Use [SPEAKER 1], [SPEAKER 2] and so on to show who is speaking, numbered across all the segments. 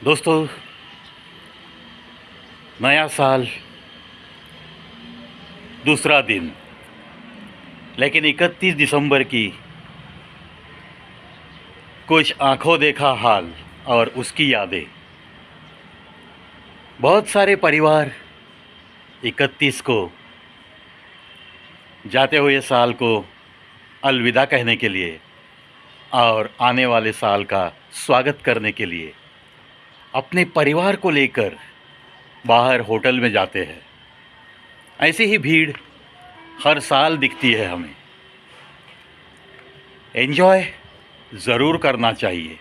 [SPEAKER 1] दोस्तों, नया साल, दूसरा दिन, लेकिन 31 दिसंबर की कुछ आंखों देखा हाल और उसकी यादें। बहुत सारे परिवार 31 को जाते हुए साल को अलविदा कहने के लिए और आने वाले साल का स्वागत करने के लिए अपने परिवार को लेकर बाहर होटल में जाते हैं। ऐसी ही भीड़ हर साल दिखती है हमें। एंजॉय ज़रूर करना चाहिए,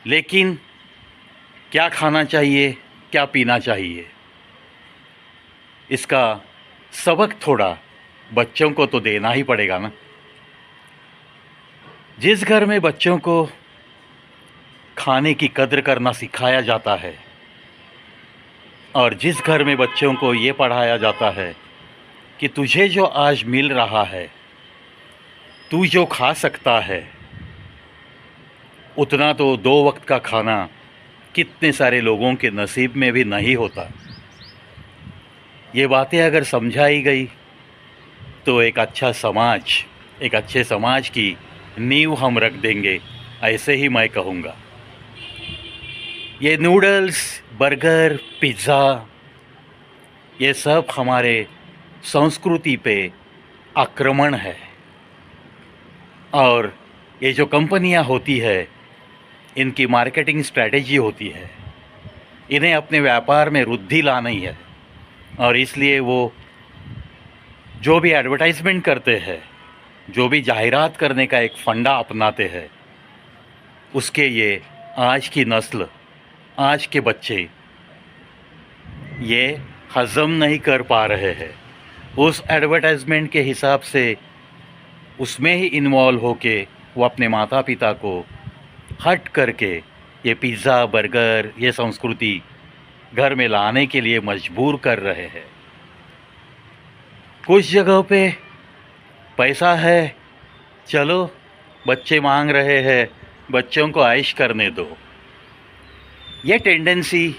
[SPEAKER 1] लेकिन क्या खाना चाहिए, क्या पीना चाहिए, इसका सबक थोड़ा बच्चों को तो देना ही पड़ेगा ना। जिस घर में बच्चों को खाने की कद्र करना सिखाया जाता है और जिस घर में बच्चों को ये पढ़ाया जाता है कि तुझे जो आज मिल रहा है, तू जो खा सकता है, उतना तो 2 वक्त का खाना कितने सारे लोगों के नसीब में भी नहीं होता। ये बातें अगर समझाई गई तो एक अच्छे समाज की नींव हम रख देंगे, ऐसे ही मैं कहूँगा। ये नूडल्स, बर्गर, पिज़्ज़ा, ये सब हमारे संस्कृति पे आक्रमण है। और ये जो कंपनियां होती है, इनकी मार्केटिंग स्ट्रैटेजी होती है, इन्हें अपने व्यापार में वृद्धि लानी है और इसलिए वो जो भी एडवर्टाइजमेंट करते हैं, जो भी जाहिरात करने का एक फंडा अपनाते हैं, उसके ये आज की नस्ल, आज के बच्चे ये हज़म नहीं कर पा रहे हैं। उस एडवर्टाइजमेंट के हिसाब से उसमें ही इन्वॉल्व होके वो अपने माता पिता को हट करके ये पिज़्ज़ा, बर्गर, ये संस्कृति घर में लाने के लिए मजबूर कर रहे हैं। कुछ जगहों पे पैसा है, चलो बच्चे मांग रहे हैं, बच्चों को ऐश करने दो। ये टेंडेंसी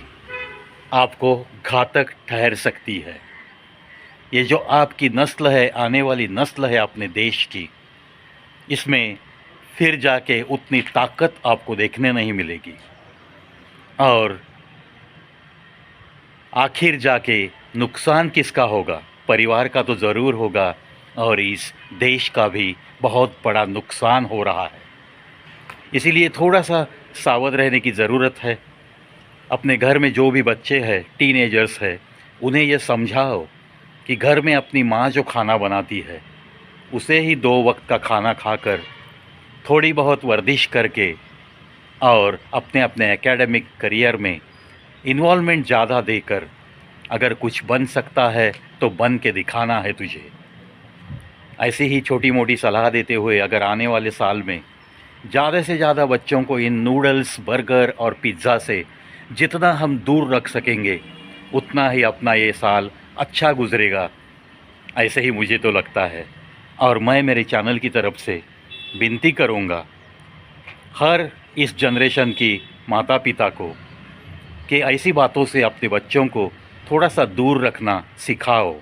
[SPEAKER 1] आपको घातक ठहर सकती है। ये जो आपकी नस्ल है, आने वाली नस्ल है अपने देश की, इसमें फिर जाके उतनी ताकत आपको देखने नहीं मिलेगी और आखिर जाके नुकसान किसका होगा? परिवार का तो ज़रूर होगा और इस देश का भी बहुत बड़ा नुकसान हो रहा है। इसीलिए थोड़ा सा सावध रहने की ज़रूरत है। अपने घर में जो भी बच्चे हैं, टीनेजर्स हैं, उन्हें यह समझाओ कि घर में अपनी माँ जो खाना बनाती है, उसे ही 2 वक्त का खाना खाकर थोड़ी बहुत वर्जिश करके और अपने अपने एकेडमिक करियर में इन्वॉल्वमेंट ज़्यादा देकर अगर कुछ बन सकता है तो बन के दिखाना है तुझे। ऐसी ही छोटी मोटी सलाह देते हुए अगर आने वाले साल में ज़्यादा से ज़्यादा बच्चों को इन नूडल्स, बर्गर और पिज़्ज़ा से जितना हम दूर रख सकेंगे, उतना ही अपना ये साल अच्छा गुजरेगा, ऐसे ही मुझे तो लगता है। और मैं मेरे चैनल की तरफ से विनती करूँगा हर इस जनरेशन की माता पिता को कि ऐसी बातों से अपने बच्चों को थोड़ा सा दूर रखना सिखाओ,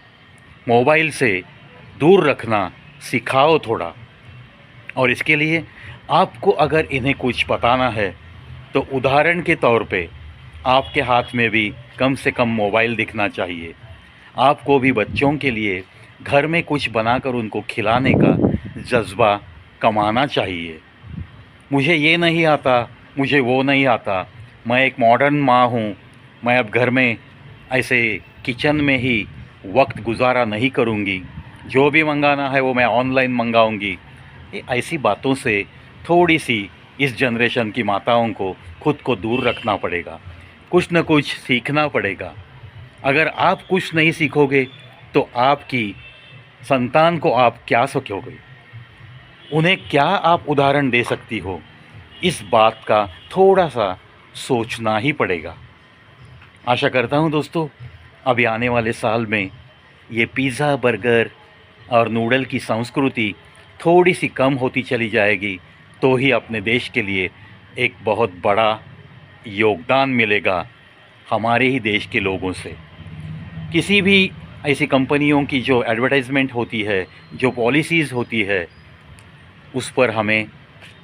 [SPEAKER 1] मोबाइल से दूर रखना सिखाओ थोड़ा। और इसके लिए आपको अगर इन्हें कुछ बताना है तो उदाहरण के तौर पे आपके हाथ में भी कम से कम मोबाइल दिखना चाहिए। आपको भी बच्चों के लिए घर में कुछ बनाकर उनको खिलाने का जज्बा कमाना चाहिए। मुझे ये नहीं आता, मुझे वो नहीं आता, मैं एक मॉडर्न माँ हूँ, मैं अब घर में ऐसे किचन में ही वक्त गुजारा नहीं करूँगी, जो भी मंगाना है वो मैं ऑनलाइन मंगाऊँगी। ये ऐसी बातों से थोड़ी सी इस जनरेशन की माताओं को खुद को दूर रखना पड़ेगा, कुछ न कुछ सीखना पड़ेगा। अगर आप कुछ नहीं सीखोगे तो आपकी संतान को आप क्या सिखाओगे, उन्हें क्या आप उदाहरण दे सकती हो? इस बात का थोड़ा सा सोचना ही पड़ेगा। आशा करता हूँ दोस्तों, अभी आने वाले साल में ये पिज़्ज़ा, बर्गर और नूडल की संस्कृति थोड़ी सी कम होती चली जाएगी, तो ही अपने देश के लिए एक बहुत बड़ा योगदान मिलेगा हमारे ही देश के लोगों से। किसी भी ऐसी कंपनियों की जो एडवर्टाइजमेंट होती है, जो पॉलिसीज़ होती है, उस पर हमें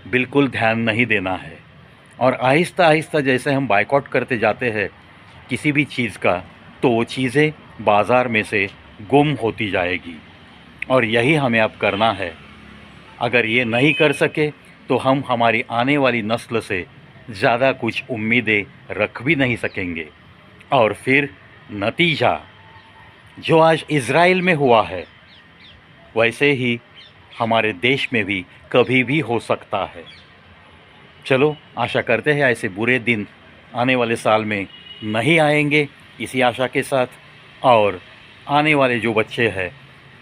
[SPEAKER 1] बिल्कुल ध्यान नहीं देना है। और आहिस्ता आहिस्ता जैसे हम बायकॉट करते जाते हैं किसी भी चीज़ का, तो वो चीज़ें बाज़ार में से गुम होती जाएगी। और यही हमें अब करना है। अगर ये नहीं कर सके तो हम हमारी आने वाली नस्ल से ज़्यादा कुछ उम्मीदें रख भी नहीं सकेंगे। और फिर नतीजा जो आज इज़राइल में हुआ है, वैसे ही हमारे देश में भी कभी भी हो सकता है। चलो, आशा करते हैं ऐसे बुरे दिन आने वाले साल में नहीं आएंगे, इसी आशा के साथ। और आने वाले जो बच्चे हैं,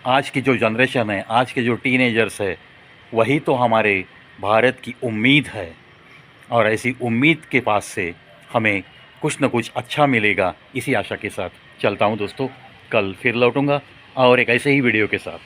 [SPEAKER 1] आज की जो जनरेशन है, आज के जो टीनेजर्स है, वही तो हमारे भारत की उम्मीद है। और ऐसी उम्मीद के पास से हमें कुछ न कुछ अच्छा मिलेगा, इसी आशा के साथ चलता हूँ दोस्तों। कल फिर लौटूंगा और एक ऐसे ही वीडियो के साथ।